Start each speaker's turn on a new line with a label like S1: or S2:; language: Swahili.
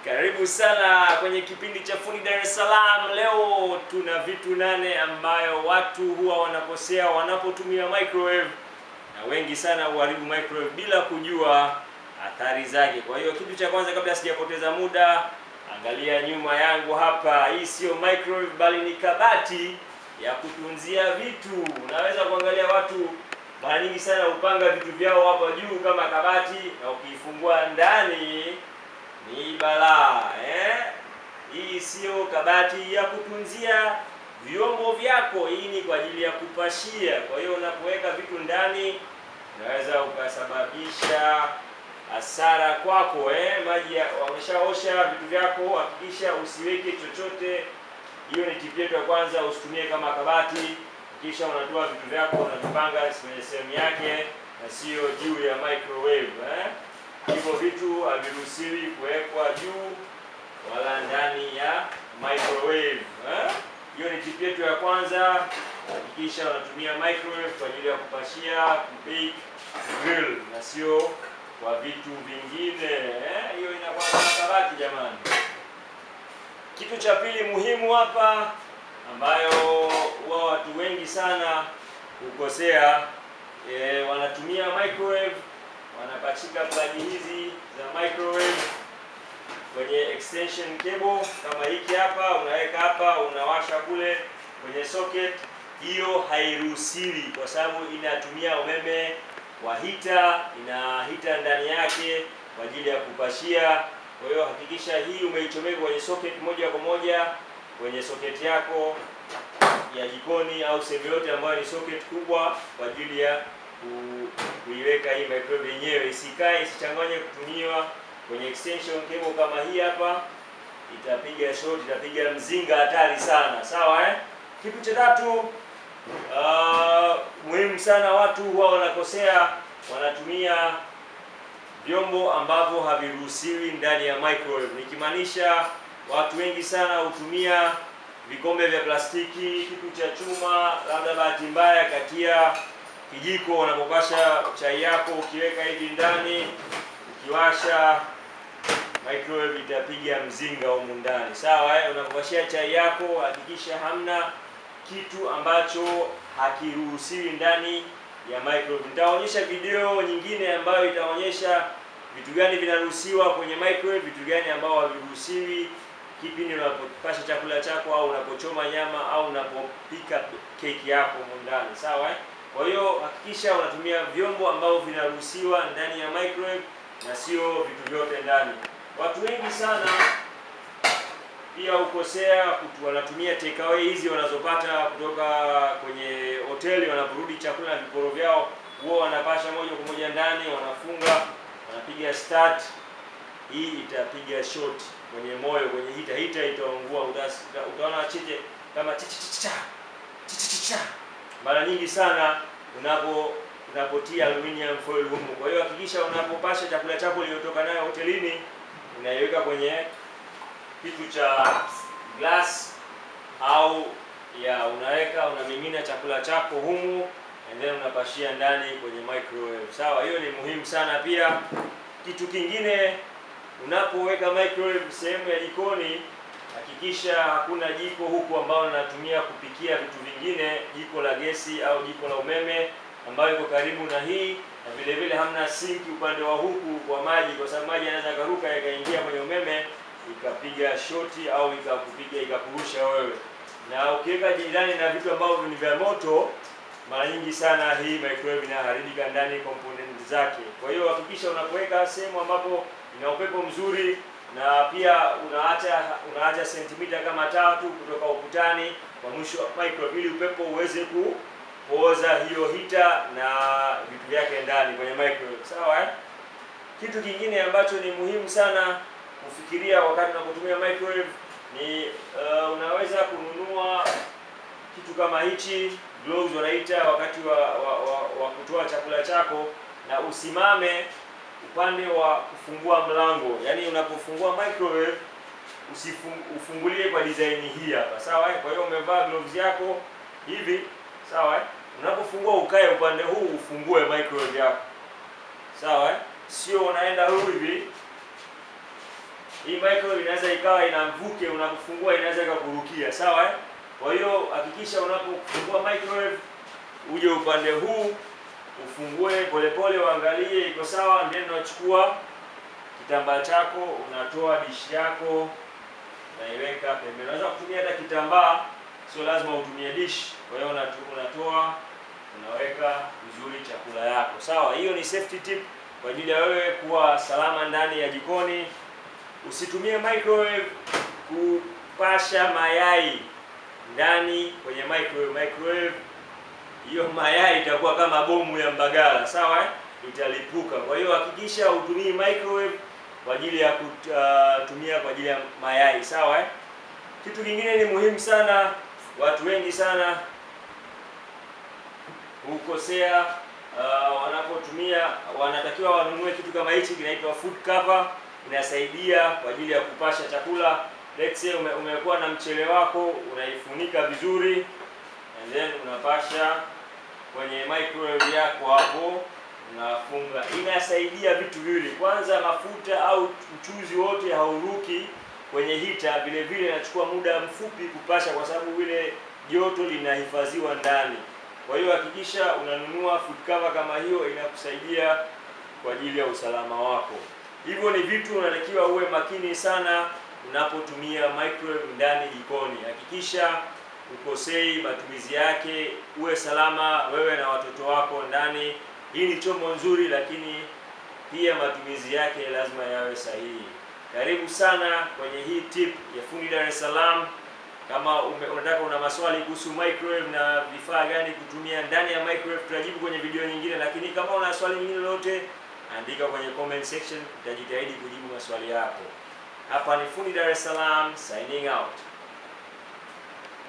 S1: Karibu sana kwenye kipindi cha Fundi Dar es Salaam. Leo tuna vitu 8 ambayo watu huwa wanakosea wanapotumia microwave, na wengi sana huharibu microwave bila kujua athari zake. Kwa hiyo kitu cha kwanza, kabla sijapoteza muda, angalia nyuma yangu hapa. Hii sio microwave bali ni kabati ya kutunzia vitu. Unaweza kuangalia watu mara nyingi sana upanga vitu vyao hapa juu kama kabati, na ukifungua ndani ni balaa. Hii sio kabati ya kutunzia vyombo vyako, hii ni kwa ajili ya kupashia. Kwa hiyo unapoweka vitu ndani unaweza ukasababisha hasara kwako. Maji wameshaosha vitu vyako, hakikisha usiweke chochote. Hiyo ni tip yetu ya kwanza, usitumie kama kabati. Kisha unatoa vitu vyako unavipanga kwenye sehemu yake na sio juu ya microwave. Hivyo vitu haviruhusiwi kuwekwa juu wala ndani ya microwave. Hiyo ni tip yetu ya kwanza. Hakikisha unatumia microwave kwa ajili ya kupashia, kubake, grill na sio kwa vitu vingine. Hiyo inakuwa kama kabati jamani. Kitu cha pili muhimu hapa ambayo huwa watu wengi sana hukosea, wanatumia microwave, wanapachika plug hizi za microwave kwenye extension cable kama hiki hapa, unaweka hapa, unawasha kule kwenye socket. Hiyo hairuhusiwi kwa sababu inatumia umeme wa hita, ina hita ndani yake kwa ajili ya kupashia. Kwa hiyo hakikisha hii umeichomeka kwenye socket moja kwa moja kwenye socket yako ya jikoni au sehemu yote ambayo ni socket kubwa kwa ajili ya kuiweka hii microwave yenyewe. Isikae, isichanganye kutumiwa kwenye extension cable kama hii hapa, itapiga short, itapiga mzinga hatari sana. Sawa Kitu cha tatu muhimu sana, watu huwa wanakosea, wanatumia vyombo ambavyo haviruhusiwi ndani ya microwave. Nikimaanisha watu wengi sana hutumia vikombe vya plastiki, kitu cha chuma, labda bahati mbaya katia kijiko unapopasha chai yako, ukiweka hivi ndani, ukiwasha microwave itapiga mzinga humu ndani. Sawa unapopashia chai yako hakikisha hamna kitu ambacho hakiruhusiwi ndani ya microwave. Nitaonyesha video nyingine ambayo itaonyesha vitu gani vinaruhusiwa kwenye microwave, vitu gani ambao haviruhusiwi kipindi unapopasha chakula chako au unapochoma nyama au unapopika keki yako ndani. Sawa Kwa hiyo hakikisha unatumia vyombo ambavyo vinaruhusiwa ndani ya microwave na sio vitu vyote ndani. Watu wengi sana pia ukosea wanatumia take away hizi wanazopata kutoka kwenye hoteli. Wanaporudi chakula na viporo vyao, huwa wanapasha moja kwa moja ndani, wanafunga, wanapiga start. Hii itapiga short kwenye moyo, kwenye hita itaungua. Utaona chiche kama chichicha mara nyingi sana unapotia aluminium foil humu. Kwa hiyo hakikisha unapopasha chakula chako uliotoka nayo hotelini unaiweka kwenye kitu cha glass au unamimina chakula chako humu and then unapashia ndani kwenye microwave. Sawa, hiyo ni muhimu sana pia. Kitu kingine, unapoweka microwave sehemu ya jikoni, hakikisha hakuna jiko huku ambao unatumia kupikia vitu vingine, jiko la gesi au jiko la umeme ambayo iko karibu na hii, na vile vile hamna sinki upande wa huku kwa maji, kwa sababu maji yanaweza karuka yakaingia kwenye umeme ikapiga shoti au ikakupiga ikakurusha wewe. Na ukiweka jirani na vitu ambavyo ni vya moto, mara nyingi sana hii microwave inaharibika ndani component zake. Kwa hiyo hakikisha unapoweka sehemu ambapo ina upepo mzuri, na pia unaacha sentimita kama 3 kutoka ukutani kwa mwisho wa microwave ili upepo uweze kupooza hiyo hita na vitu vyake ndani kwenye microwave. Sawa Kitu kingine ambacho ni muhimu sana kufikiria wakati unapotumia microwave ni unaweza kununua kitu kama hichi, gloves wanaita, wakati wa kutoa chakula chako, na usimame upande wa kufungua mlango. Yaani unapofungua microwave ufungulie kwa design hii hapa. Sawa Kwa hiyo umevaa gloves yako hivi. Sawa Unapofungua ukae upande huu ufungue microwave yako. Sawa Sio unaenda hivi hii microwave inaweza ikawa ina mvuke, unapofungua inaweza ikakurukia, sawa eh? Kwa hiyo hakikisha unapofungua microwave uje upande huu, ufungue polepole, uangalie iko sawa, then unachukua kitambaa chako, unatoa dishi yako, unaiweka pembeni. Unaweza kutumia hata kitambaa, sio lazima utumie dishi. Kwa hiyo unatoa, unaweka vizuri chakula yako, sawa. Hiyo ni safety tip kwa ajili ya wewe kuwa salama ndani ya jikoni. Usitumie microwave kupasha mayai ndani kwenye microwave. Hiyo mayai itakuwa kama bomu ya Mbagala, sawa eh? Italipuka. Kwa hiyo hakikisha utumii microwave kwa ajili ya kutumia kwa ajili ya mayai, sawa eh? Kitu kingine ni muhimu sana, watu wengi sana hukosea wanapotumia, wanatakiwa wanunue kitu kama hichi, kinaitwa food cover. Inasaidia kwa ajili ya kupasha chakula. Let's say umekuwa na mchele wako, unaifunika vizuri and then unapasha kwenye microwave yako hapo, unafunga. Inasaidia vitu viwili. Kwanza, mafuta au mchuzi wote hauruki kwenye hita, vile vile inachukua muda mfupi kupasha kwa sababu ile joto linahifadhiwa ndani. Kwa hiyo hakikisha unanunua food cover kama hiyo, inakusaidia kwa ajili ya usalama wako. Hivyo ni vitu unatakiwa uwe makini sana unapotumia microwave ndani jikoni. Hakikisha ukosei matumizi yake, uwe salama wewe na watoto wako ndani. Hii ni chombo nzuri, lakini pia matumizi yake lazima yawe sahihi. Karibu sana kwenye hii tip ya fundi Dar es Salaam. Kama unataka una maswali kuhusu microwave na vifaa gani kutumia ndani ya microwave, tutajibu kwenye video nyingine, lakini kama una swali lingine lolote, andika kwenye comment section, tutajitahidi kujibu maswali yako. Hapa ni fundi Dar es Salaam, signing out.